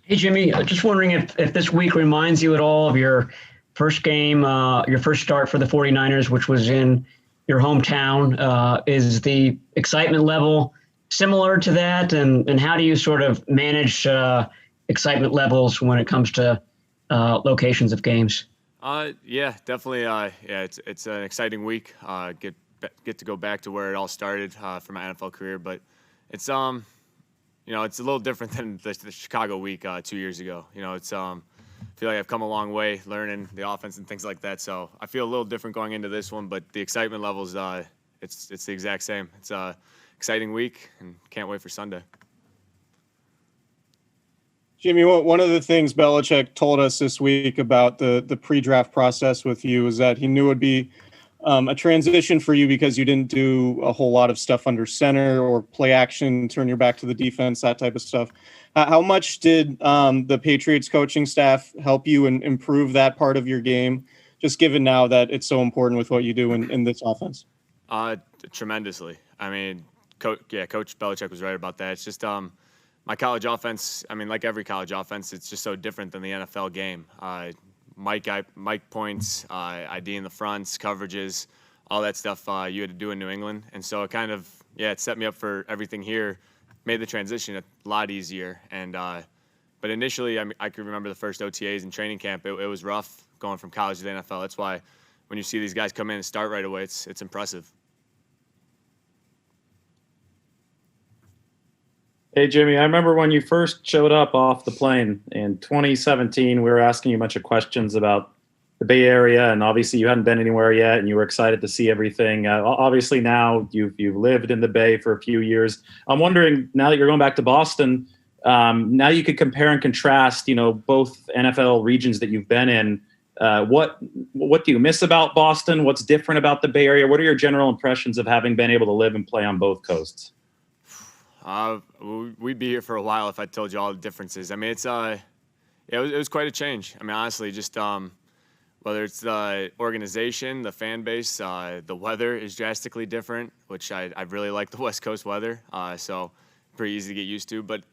Hey, Jimmy, just wondering if this week reminds you at all of your first game, your first start for the 49ers, which was in your hometown. Is the excitement level similar to that? And how do you sort of manage excitement levels when it comes to locations of games? Yeah, definitely. Yeah, it's an exciting week. Get to go back to where it all started for my NFL career, but it's it's a little different than the Chicago week 2 years ago. I feel like I've come a long way learning the offense and things like that. So I feel a little different going into this one, but the excitement levels, it's the exact same. It's a exciting week, and can't wait for Sunday. Jimmy, one of the things Belichick told us this week about the pre-draft process with you is that he knew it would be a transition for you because you didn't do a whole lot of stuff under center or play action, turn your back to the defense, that type of stuff. How much did the Patriots coaching staff help you and improve that part of your game, just given now that it's so important with what you do in this offense? Uh, Tremendously. I mean, Coach Belichick was right about that. It's just my college offense. I mean, like every college offense, it's just so different than the NFL game. Mike points, ID in the fronts, coverages, all that stuff you had to do in New England, and so it set me up for everything here. Made the transition a lot easier, and but initially, I could remember the first OTAs and training camp. It was rough going from college to the NFL. That's why when you see these guys come in and start right away, it's impressive. Hey, Jimmy, I remember when you first showed up off the plane in 2017, we were asking you a bunch of questions about the Bay Area, and obviously you hadn't been anywhere yet, and you were excited to see everything. Obviously now you've lived in the Bay for a few years. I'm wondering, now that you're going back to Boston, now you could compare and contrast, both NFL regions that you've been in. What do you miss about Boston? What's different about the Bay Area? What are your general impressions of having been able to live and play on both coasts? We'd be here for a while if I told you all the differences. I mean, it was quite a change. I mean, honestly, just whether it's the organization, the fan base, the weather is drastically different, which I really like the West Coast weather, so pretty easy to get used to. But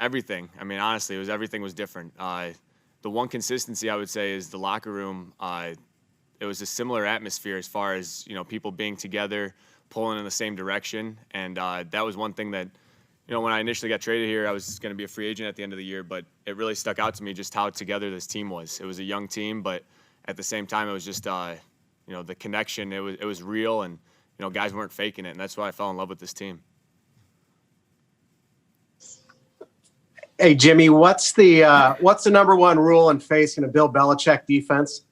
everything, I mean, honestly, everything was different. The one consistency I would say is the locker room. It was a similar atmosphere as far as people being together, pulling in the same direction, and that was one thing that. When I initially got traded here, I was going to be a free agent at the end of the year, but it really stuck out to me just how together this team was. It was a young team, but at the same time, it was just, the connection. It was real, and guys weren't faking it, and that's why I fell in love with this team. Hey, Jimmy, what's the number one rule in facing a Bill Belichick defense?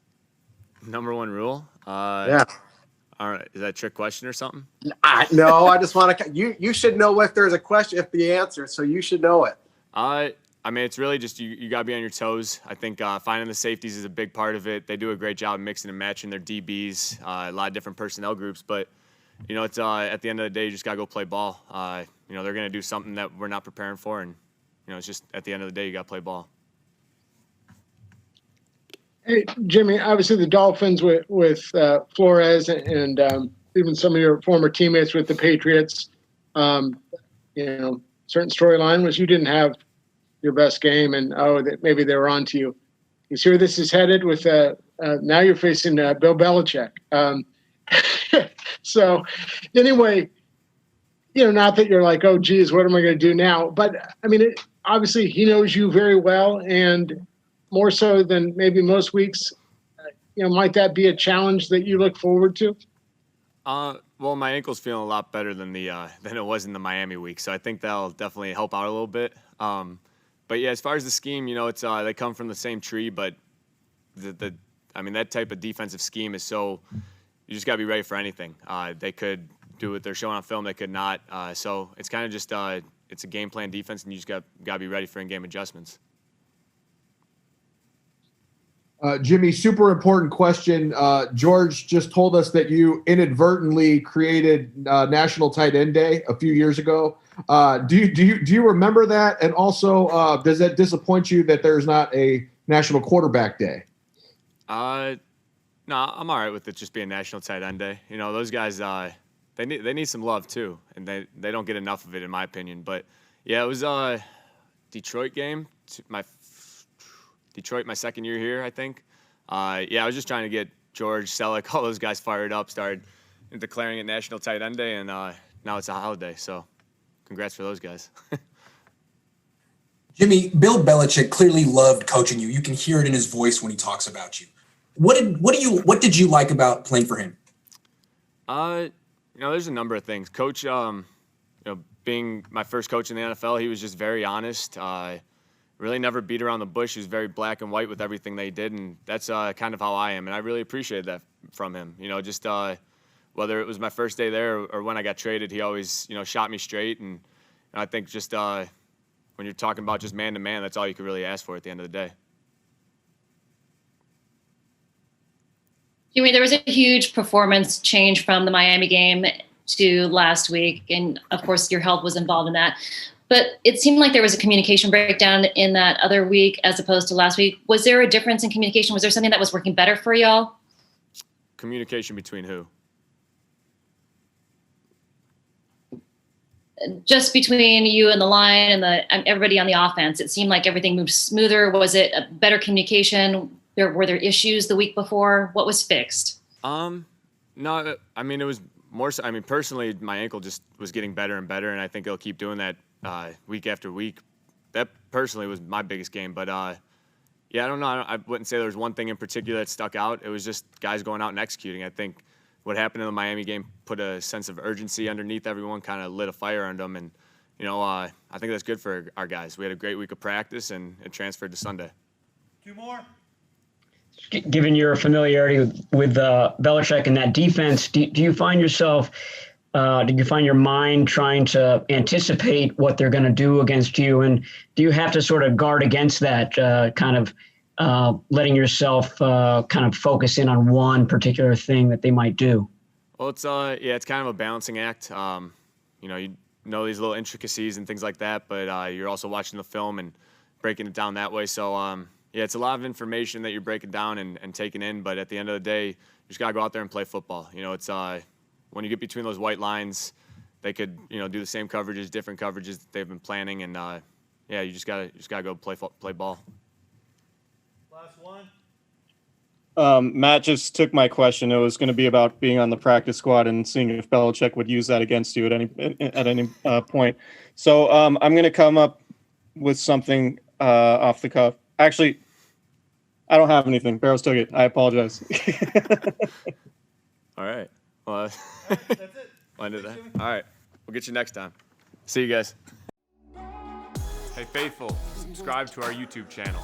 Number one rule? Yeah. All right. Is that a trick question or something? No, I just want to. You should know if there's a question, if the answer, so you should know it. I mean, it's really just you got to be on your toes. I think finding the safeties is a big part of it. They do a great job mixing and matching their DBs, a lot of different personnel groups. But it's at the end of the day, you just got to go play ball. They're going to do something that we're not preparing for, and it's just at the end of the day, you got to play ball. Hey, Jimmy, obviously the Dolphins with Flores and even some of your former teammates with the Patriots, certain storyline was you didn't have your best game, and that maybe they were on to you. You see where this is headed with now you're facing Bill Belichick. So anyway, not that you're like, oh, geez, what am I going to do now? But, I mean, obviously he knows you very well, and more so than maybe most weeks, might that be a challenge that you look forward to? Well, my ankle's feeling a lot better than it was in the Miami week, so I think that'll definitely help out a little bit. But yeah, as far as the scheme, it's they come from the same tree, but that type of defensive scheme is so you just gotta be ready for anything. They could do what they're showing on film, they could not. So it's kind of just it's a game plan defense, and you just gotta be ready for in-game adjustments. Jimmy, super important question. George just told us that you inadvertently created National Tight End Day a few years ago. Do you remember that? And also, does that disappoint you that there's not a National Quarterback Day? No, I'm all right with it just being National Tight End Day. Those guys, they need some love too, and they don't get enough of it in my opinion. But yeah, it was a Detroit game Detroit my second year here, I think. Yeah, I was just trying to get George, Selleck, all those guys fired up, started declaring it National Tight End Day, and now it's a holiday. So congrats for those guys. Jimmy, Bill Belichick clearly loved coaching you. You can hear it in his voice when he talks about you. What did you like about playing for him? There's a number of things. Coach, being my first coach in the NFL, he was just very honest. Really never beat around the bush. He was very black and white with everything they did, and that's kind of how I am. And I really appreciated that from him. Just whether it was my first day there or when I got traded, he always, shot me straight. And I think just when you're talking about just man to man, that's all you could really ask for at the end of the day. Jimmy, there was a huge performance change from the Miami game to last week, and of course your health was involved in that. But it seemed like there was a communication breakdown in that other week as opposed to last week. Was there a difference in communication? Was there something that was working better for y'all? Communication between who? Just between you and the line and everybody on the offense. It seemed like everything moved smoother. Was it a better communication? Were there issues the week before? What was fixed? No, it was more so. Personally, my ankle just was getting better and better, and I think it'll keep doing that week after week. That personally was my biggest game, but yeah, I don't know. I wouldn't say there was one thing in particular that stuck out. It was just guys going out and executing. I think what happened in the Miami game put a sense of urgency underneath everyone, kind of lit a fire under them, and I think that's good for our guys. We had a great week of practice, and it transferred to Sunday. Two more. Given your familiarity with Belichick and that defense, do you find yourself, did you find your mind trying to anticipate what they're going to do against you? And do you have to sort of guard against that, kind of letting yourself kind of focus in on one particular thing that they might do? Well, it's kind of a balancing act. You know these little intricacies and things like that, but you're also watching the film and breaking it down that way. So, yeah, it's a lot of information that you're breaking down and taking in, but at the end of the day, you just got to go out there and play football. It's when you get between those white lines, they could, do the same coverages, different coverages that they've been planning, and yeah, you just got to go play ball. Last one. Matt just took my question. It was going to be about being on the practice squad and seeing if Belichick would use that against you at any point. So I'm going to come up with something off the cuff. Actually, I don't have anything. Barrows took it. I apologize. All right. Well, That's it. I'll end it there. All right. We'll get you next time. See you guys. Hey, faithful, subscribe to our YouTube channel.